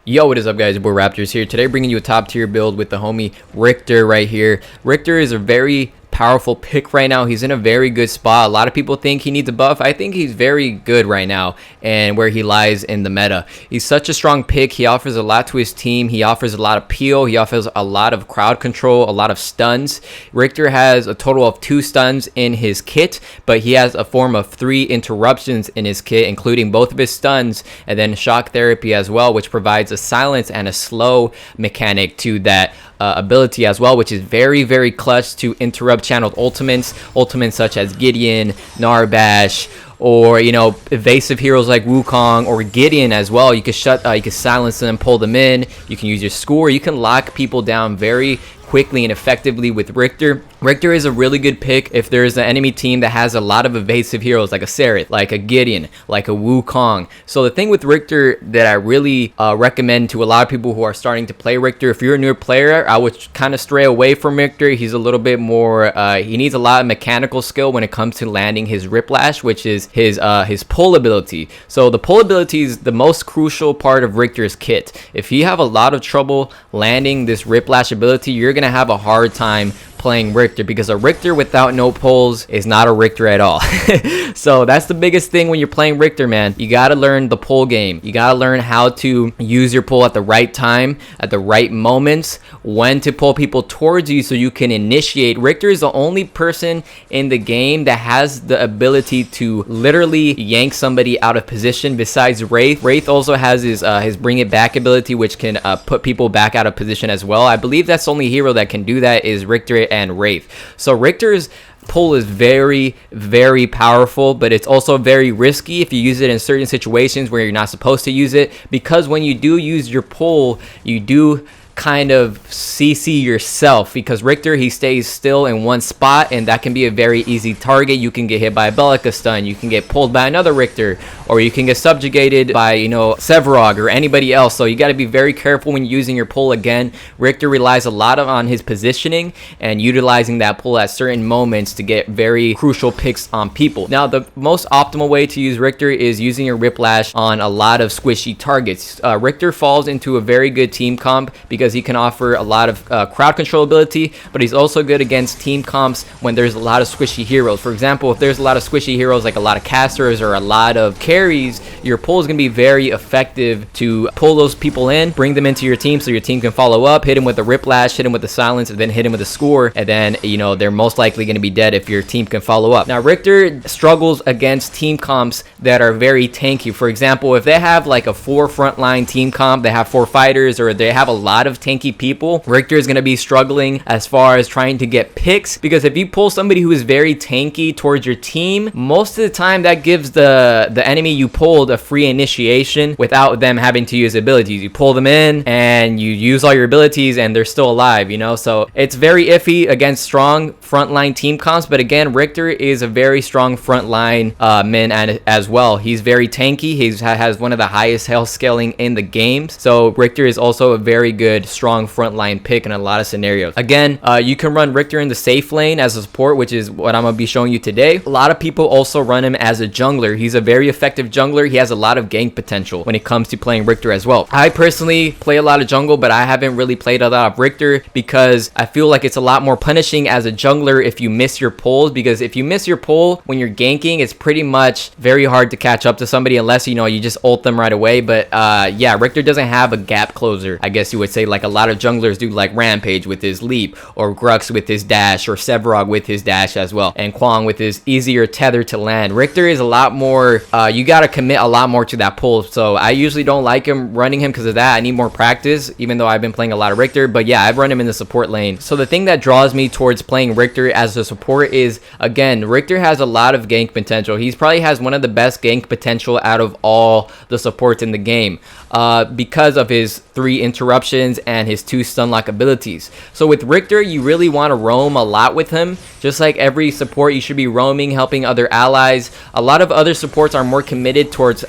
Yo, what is up guys, your boy RapTRz here. Today bringing you a top tier build with the homie RIKTOR right here. RIKTOR is a very powerful pick right now. He's in a very good spot. A lot of people think he needs a buff. I think he's very good right now and where he lies in the meta. He's such a strong pick. He offers a lot to his team. He offers a lot of peel. He offers a lot of crowd control, a lot of stuns. RIKTOR has a total of 2 stuns in his kit, but he has a form of 3 interruptions in his kit, including both of his stuns and then shock therapy as well, which provides a silence and a slow mechanic to that ability as well, which is very, very clutch to interrupt channeled ultimates such as Gideon, Narbash, or you know, evasive heroes like Wukong or Gideon as well. You can you can silence them, pull them in. You can use your score. You can lock people down very quickly and effectively with RIKTOR. RIKTOR is a really good pick if there's an enemy team that has a lot of evasive heroes like a Sereth, like a Gideon, like a Wukong. So the thing with RIKTOR that I really recommend to a lot of people who are starting to play RIKTOR, if you're a new player, I would kind of stray away from RIKTOR. He's a little bit more, he needs a lot of mechanical skill when it comes to landing his Riplash, which is his pull ability. So the pull ability is the most crucial part of RIKTOR's kit. If you have a lot of trouble landing this Riplash ability, you're gonna have a hard time playing RIKTOR, because a RIKTOR without no pulls is not a RIKTOR at all. So that's the biggest thing when you're playing RIKTOR, man. You got to learn the pull game. You got to learn how to use your pull at the right time, at the right moments, when to pull people towards you so you can initiate. RIKTOR is the only person in the game that has the ability to literally yank somebody out of position besides Wraith. Wraith also has his bring it back ability, which can put people back out of position as well. I believe that's the only hero that can do that is RIKTOR and Wraith. So RIKTOR's pull is very, very powerful, but it's also very risky if you use it in certain situations where you're not supposed to use it, because when you do use your pull, you do kind of CC yourself, because RIKTOR, he stays still in one spot, and that can be a very easy target. You can get hit by a Bellica stun, you can get pulled by another RIKTOR, or you can get subjugated by, you know, Sevarog or anybody else. So you got to be very careful when using your pull. Again, RIKTOR relies a lot on his positioning and utilizing that pull at certain moments to get very crucial picks on people. Now, the most optimal way to use RIKTOR is using your Riplash on a lot of squishy targets. RIKTOR falls into a very good team comp because he can offer a lot of crowd control ability, but he's also good against team comps when there's a lot of squishy heroes. For example, if there's a lot of squishy heroes like a lot of casters or a lot of carries, your pull is going to be very effective to pull those people in, bring them into your team so your team can follow up, hit him with the Riplash, hit him with the silence, and then hit him with the score, and then, you know, they're most likely going to be dead if your team can follow up. Now, RIKTOR struggles against team comps that are very tanky. For example, if they have like a 4 frontline team comp, they have 4 fighters, or they have a lot of tanky people, RIKTOR is going to be struggling as far as trying to get picks, because if you pull somebody who is very tanky towards your team, most of the time that gives the enemy you pulled a free initiation without them having to use abilities. You pull them in and you use all your abilities and they're still alive, you know. So it's very iffy against strong frontline team comps, but again, RIKTOR is a very strong frontline min as well. He's very tanky. He has one of the highest health scaling in the game, so RIKTOR is also a very good strong frontline pick in a lot of scenarios. Again, you can run RIKTOR in the safe lane as a support, which is what I'm gonna be showing you today. A lot of people also run him as a jungler. He's a very effective jungler. He has a lot of gank potential when it comes to playing RIKTOR as well. I personally play a lot of jungle, but I haven't really played a lot of RIKTOR because I feel like it's a lot more punishing as a jungler if you miss your pulls, because if you miss your pull when you're ganking, it's pretty much very hard to catch up to somebody unless, you know, you just ult them right away. But yeah, RIKTOR doesn't have a gap closer, I guess you would say, like a lot of junglers do, like Rampage with his leap, or Grux with his dash, or Sevarog with his dash as well, and Kwang with his easier tether to land. RIKTOR is a lot more, you gotta commit a lot more to that pull, so I usually don't like running him because of that. I need more practice, even though I've been playing a lot of RIKTOR. But yeah, I've run him in the support lane. So the thing that draws me towards playing RIKTOR as a support is, again, RIKTOR has a lot of gank potential. He probably has one of the best gank potential out of all the supports in the game. because of his 3 interruptions and his 2 stun lock abilities. So with RIKTOR, you really want to roam a lot with him. Just like every support, you should be roaming, helping other allies. A lot of other supports are more committed towards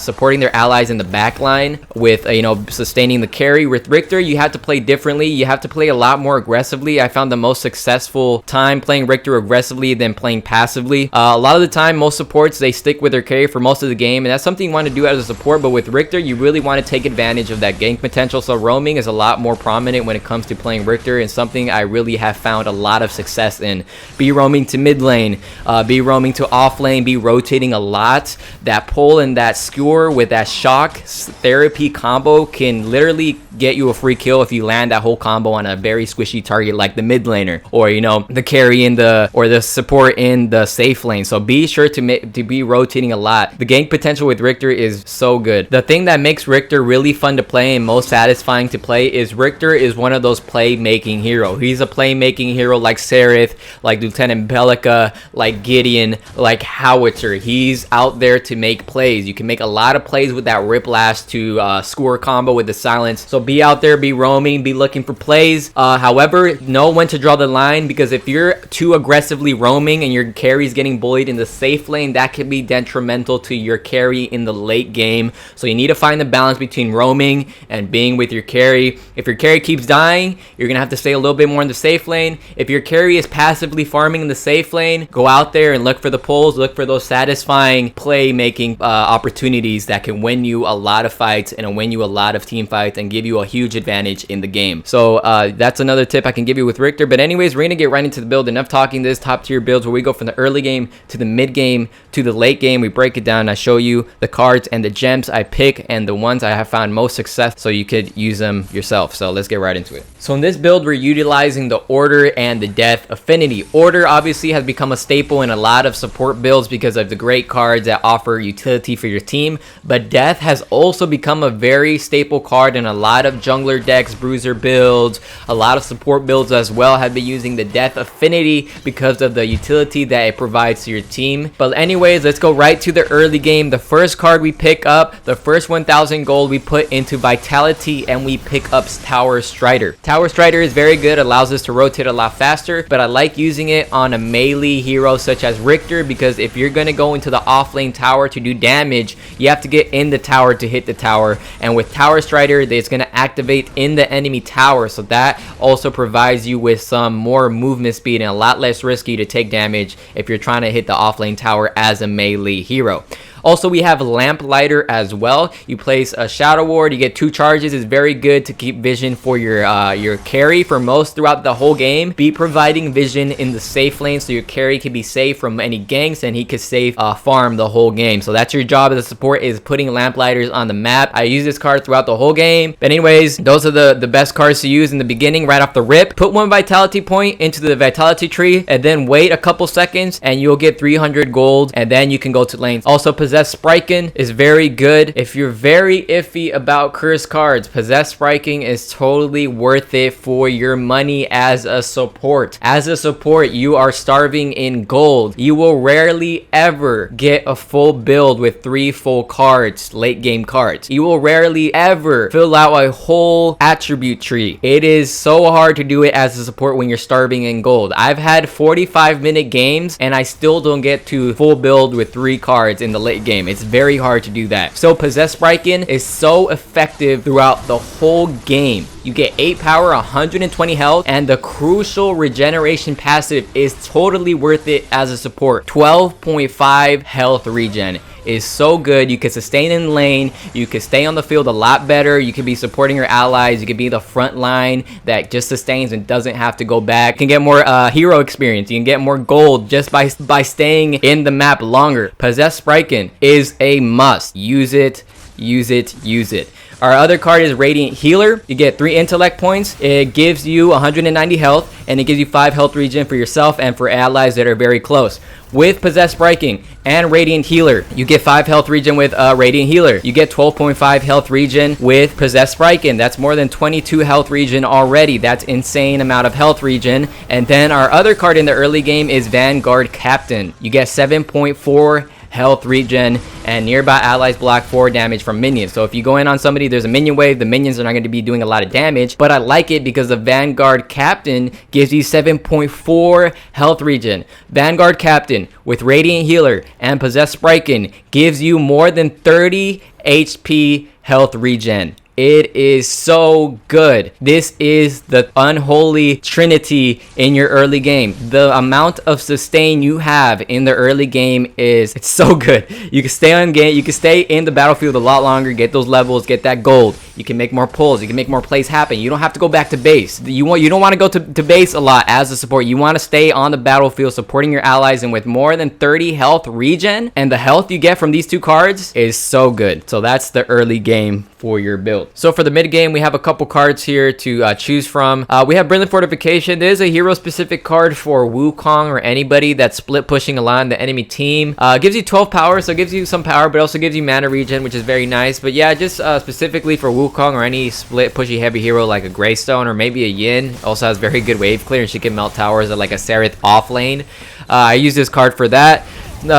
supporting their allies in the back line with sustaining the carry. With RIKTOR, you have to play differently. You have to play a lot more aggressively. I found the most successful time playing RIKTOR aggressively than playing passively. A lot of the time, most supports, they stick with their carry for most of the game, and that's something you want to do as a support. But with RIKTOR, you really want to take advantage of that gank potential. So roaming is a lot more prominent when it comes to playing RIKTOR, and something I really have found a lot of success in. Be roaming to mid lane, be roaming to off lane, be rotating a lot. That pull and that skewer with that shock therapy combo can literally get you a free kill if you land that whole combo on a very squishy target like the mid laner, or the carry in the, or the support in the safe lane. So be sure to be rotating a lot. The gank potential with RIKTOR is so good. The thing that makes RIKTOR really fun to play and most satisfying to play is RIKTOR is one of those playmaking hero. He's a playmaking hero like Sereth, like Lieutenant Bellica, like Gideon, like Howitzer. He's out there to make plays. You can make a lot of plays with that Whiplash to score combo with the silence. So be out there, be roaming, be looking for plays. However, know when to draw the line, because if you're too aggressively roaming and your carry's getting bullied in the safe lane, that could be detrimental to your carry in the late game. So you need to find the balance between roaming and being with your carry. If your carry keeps dying, you're gonna have to stay a little bit more in the safe lane. If your carry is passively farming in the safe lane, go out there and look for the pulls, look for those satisfying playmaking opportunities that can win you a lot of fights and win you a lot of team fights and give you a huge advantage in the game. So that's another tip I can give you with RIKTOR. But anyways, we're gonna get right into the build. Enough talking. This top tier builds where we go from the early game to the mid game to the late game. We break it down. I show you the cards and the gems I pick and the ones I have found most success, so you could use them yourself. So let's get right into it. So in this build, we're utilizing the Order and the Death Affinity. Order obviously has become a staple in a lot of support builds because of the great cards that offer utility for your team, but Death has also become a very staple card in a lot of jungler decks, bruiser builds. A lot of support builds as well have been using the Death Affinity because of the utility that it provides to your team. But anyways, let's go right to the early game. The first card we pick up, the first 1000 gold we put into Vitality, and we pick up Tower Strider. Tower Strider is very good, allows us to rotate a lot faster, but I like using it on a melee hero such as RIKTOR, because if you're going to go into the offlane tower to do damage, you have to get in the tower to hit the tower, and with Tower Strider, it's going to activate in the enemy tower, so that also provides you with some more movement speed and a lot less risky to take damage if you're trying to hit the offlane tower as a melee hero. Also, we have Lamplighter as well. You place a Shadow Ward, you get 2 charges. It's very good to keep vision for your carry for most throughout the whole game. Be providing vision in the safe lane so your carry can be safe from any ganks and he can safe farm the whole game. So that's your job as a support, is putting Lamplighters on the map. I use this card throughout the whole game. But anyways, those are the best cards to use in the beginning right off the rip. Put 1 Vitality point into the Vitality tree and then wait a couple seconds and you'll get 300 gold, and then you can go to lanes. Also, Possess SPRY-KIN is very good. If you're very iffy about cursed cards, Possess SPRY-KIN is totally worth it for your money as a support. As a support, you are starving in gold. You will rarely ever get a full build with 3 full cards, late game cards. You will rarely ever fill out a whole attribute tree. It is so hard to do it as a support when you're starving in gold. I've had 45-minute games and I still don't get to full build with 3 cards in the late game. It's very hard to do that. So Possess SPRY-KIN is so effective throughout the whole game. You get 8 power, 120 health, and the crucial regeneration passive is totally worth it as a support. 12.5 health regen is so good. You can sustain in lane, you can stay on the field a lot better, you can be supporting your allies, you can be the front line that just sustains and doesn't have to go back. You can get more hero experience, you can get more gold just by staying in the map longer. Possess SPRY-KIN is a must. Use it, use it, use it. Our other card is Radiant Healer. You get 3 intellect points. It gives you 190 health, and it gives you 5 health regen for yourself and for allies that are very close. With Possess SPRY-KIN and Radiant Healer, you get 5 health regen with Radiant Healer. You get 12.5 health regen with Possess SPRY-KIN. That's more than 22 health regen already. That's insane amount of health regen. And then our other card in the early game is Vanguard Captain. You get 7.4 health regen, and nearby allies block 4 damage from minions. So if you go in on somebody, there's a minion wave, the minions are not going to be doing a lot of damage, but I like it because the Vanguard Captain gives you 7.4 health regen. Vanguard Captain with Radiant Healer and Possessed SPRY-KIN gives you more than 30 HP health regen. It is so good. This is the unholy trinity in your early game. The amount of sustain you have in the early game it's so good. You can stay on game, you can stay in the battlefield a lot longer, get those levels, get that gold. You can make more pulls, you can make more plays happen. You don't have to go back to base. You don't want to go to base a lot as a support. You want to stay on the battlefield supporting your allies, and with more than 30 health regen, and the health you get from these two cards is so good. So that's the early game for your build. So for the mid game, we have a couple cards here to choose from. We have Brilliant Fortification. This is a hero specific card for Wukong or anybody that's split pushing along the enemy team. Gives you 12 power, so it gives you some power, but also gives you mana regen, which is very nice. But yeah, just specifically for Wukong or any split pushy heavy hero like a Greystone or maybe a Yin. Also has very good wave clear, and she can melt towers at like a Sereth off lane. I use this card for that.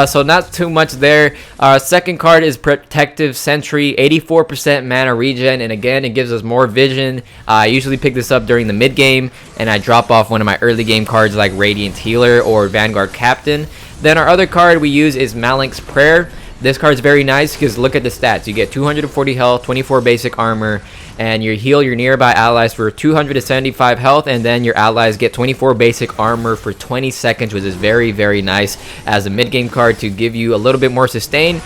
So not too much there. Second card is Protective Sentry, 84% mana regen, and again, it gives us more vision. I usually pick this up during the mid game, and I drop off one of my early game cards like Radiant Healer or Vanguard Captain. Then our other card we use is MALLENK'S Prayer. This card is very nice because look at the stats. You get 240 health, 24 basic armor, and you heal your nearby allies for 275 health, and then your allies get 24 basic armor for 20 seconds, which is very, very nice as a mid-game card to give you a little bit more sustain.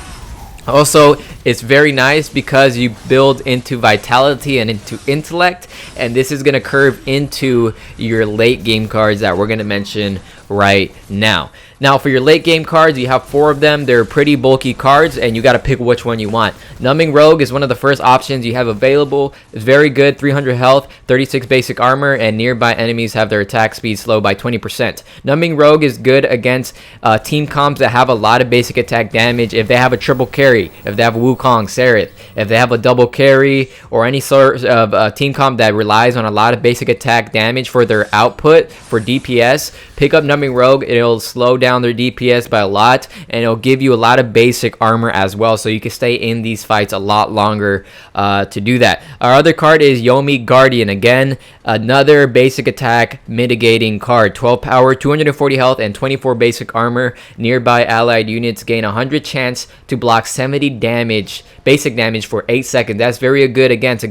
Also, it's very nice because you build into vitality and into intellect, and this is going to curve into your late game cards that we're going to mention right now. Now for your late game cards, you have 4 of them. They're pretty bulky cards, and you got to pick which one you want. Numbing Rogue is one of the first options you have available. It's very good, 300 health, 36 basic armor, and nearby enemies have their attack speed slow by 20%. Numbing Rogue is good against team comps that have a lot of basic attack damage. If they have a triple carry, if they have Wukong, Sereth, if they have a double carry, or any sort of team comp that relies on a lot of basic attack damage for their output for DPS, pick up Numbing Rogue. It'll slow down their DPS by a lot, and it'll give you a lot of basic armor as well, so you can stay in these fights a lot longer to do that. Our other card is YOMI Guardian. Again, another basic attack mitigating card. 12 power, 240 health, and 24 basic armor. Nearby allied units gain 100 chance to block 70 damage, basic damage for 8 seconds. That's very good against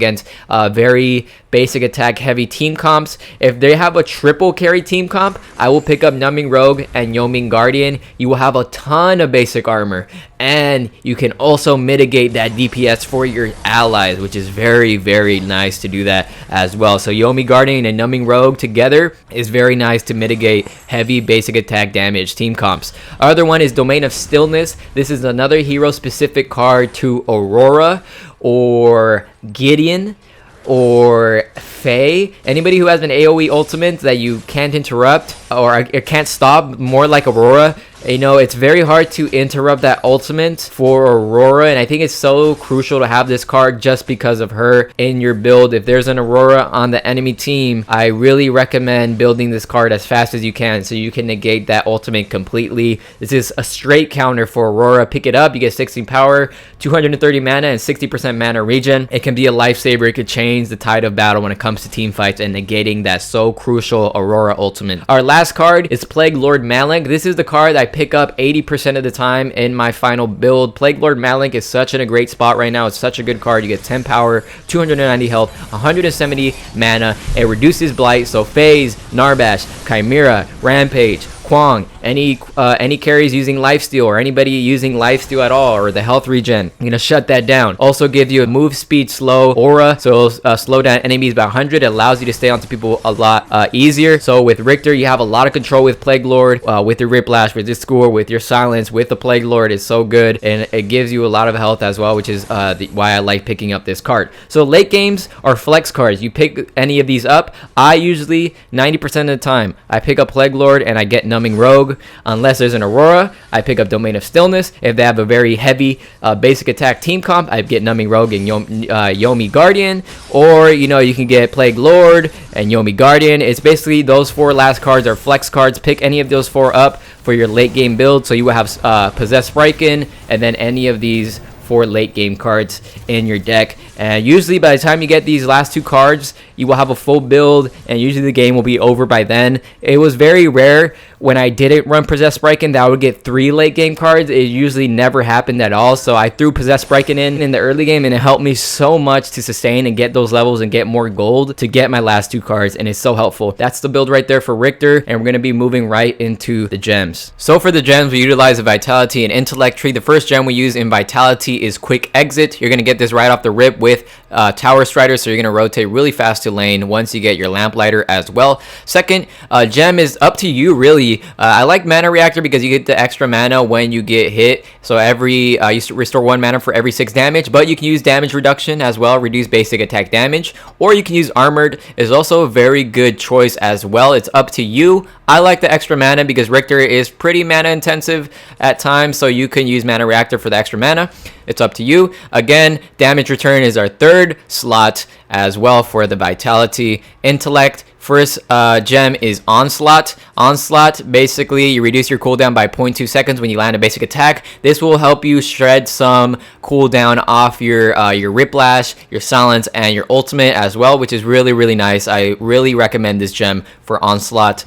very basic attack heavy team comps. If they have a triple carry team comp, I will pick up Numbing Rogue and YOMI Guardian. You will have a ton of basic armor, and you can also mitigate that DPS for your allies, which is very, very nice to do that as well. So YOMI Guardian and Numbing Rogue together is very nice to mitigate heavy basic attack damage team comps. Our other one is Domain of Stillness. This is another hero specific card to Aurora or Gideon or Faye. Anybody who has an AoE ultimate that you can't interrupt or can't stop, more like Aurora. You know, it's very hard to interrupt that ultimate for Aurora, and I think it's so crucial to have this card just because of her in your build. If there's an Aurora on the enemy team, I really recommend building this card as fast as you can so you can negate that ultimate completely. This is a straight counter for Aurora. Pick it up, you get 16 power, 230 mana, and 60% mana regen. It can be a lifesaver. It could change the tide of battle when it comes to team fights and negating that so crucial Aurora ultimate. Our last card is Plague Lord Mallenk. This is the card I pick up 80% of the time in my final build. Plague Lord Mallenk is such in a great spot right now. It's such a good card. You get 10 power, 290 health, 170 mana. It reduces blight, so phase, Narbash, Chimera, Rampage, Kwang, any carries using lifesteal or anybody using lifesteal at all, or the health regen, I'm gonna shut that down. Also give you a move speed slow aura, so slow down enemies by 100. It allows you to stay onto people a lot easier. So with Richter, you have a lot of control with Plague Lord, with your Whiplash, with your score, with your silence, with the Plague Lord is so good, and it gives you a lot of health as well, which is why I like picking up this card. So late games are flex cards. You pick any of these up. I usually 90% of the time I pick up Plague Lord and I get Numbing Rogue. Unless there's an Aurora, I pick up Domain of Stillness. If they have a very heavy basic attack team comp, I get Numbing Rogue and Yomi Guardian. Or, you know, you can get Plague Lord and Yomi Guardian. It's basically those 4 last cards are flex cards. Pick any of those 4 up for your late game build. So you will have Possessed SPRY-KIN and then any of these 4 late game cards in your deck. And usually by the time you get these last 2 cards, you will have a full build, and usually the game will be over by then. It was very rare when I didn't run Possessed SPRY-KIN that I would get 3 late game cards. It usually never happened at all. So I threw Possessed SPRY-KIN in the early game, and it helped me so much to sustain and get those levels and get more gold to get my last 2 cards, and it's so helpful. That's the build right there for RIKTOR, and we're going to be moving right into the gems. So for the gems, we utilize the Vitality and Intellect tree. The first gem we use in Vitality is Quick Exit. You're going to get this right off the rip with Tower Strider, so you're going to rotate really fast to lane once you get your Lamplighter as well. Second gem is up to you, really. I like Mana Reactor because you get the extra mana when you get hit. So every you restore 1 mana for every 6 damage, but you can use damage reduction as well, reduce basic attack damage, or you can use Armored. Is also a very good choice as well. It's up to you. I like the extra mana because RIKTOR is pretty mana intensive at times, so you can use Mana Reactor for the extra mana. It's up to you. Again, damage return is our 3rd slot as well for the Vitality. Intellect, first gem is Onslaught. Onslaught, basically you reduce your cooldown by 0.2 seconds when you land a basic attack. This will help you shred some cooldown off your Whiplash, your Silence, and your ultimate as well, which is really, really nice. I really recommend this gem for Onslaught.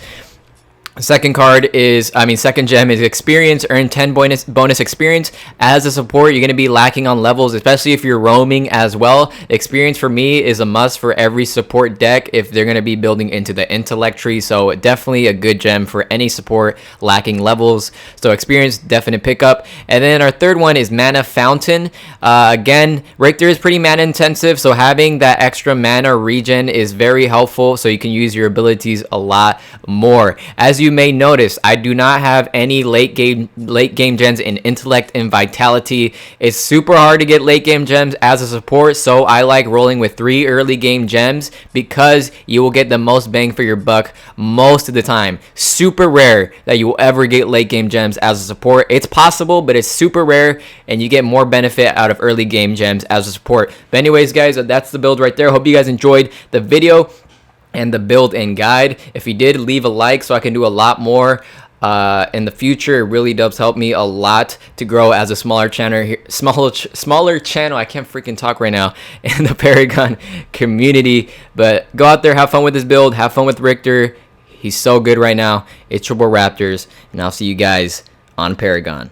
Second gem is Experience. Earn 10 bonus experience. As a support, you're going to be lacking on levels, especially if you're roaming as well. Experience for me is a must for every support deck if they're going to be building into the Intellect tree. So definitely a good gem for any support lacking levels. So experience, definite pickup. And then our third one is Mana Fountain. Again, RIKTOR is pretty mana intensive, so having that extra mana regen is very helpful, so you can use your abilities a lot more. As you may notice, I do not have any late game gems in Intellect and Vitality. It's super hard to get late game gems as a support, so I like rolling with 3 early game gems because you will get the most bang for your buck most of the time. Super rare that you will ever get late game gems as a support. It's possible, but it's super rare, and you get more benefit out of early game gems as a support. But anyways, guys, that's the build right there. Hope you guys enjoyed the video and the build and guide. If you did, leave a like so I can do a lot more in the future. It really does help me a lot to grow as a smaller channel here, smaller channel. I can't freaking talk right now in the Paragon community. But go out there, have fun with this build, have fun with RIKTOR. He's so good right now. It's your boy RapTRz, and I'll see you guys on Paragon.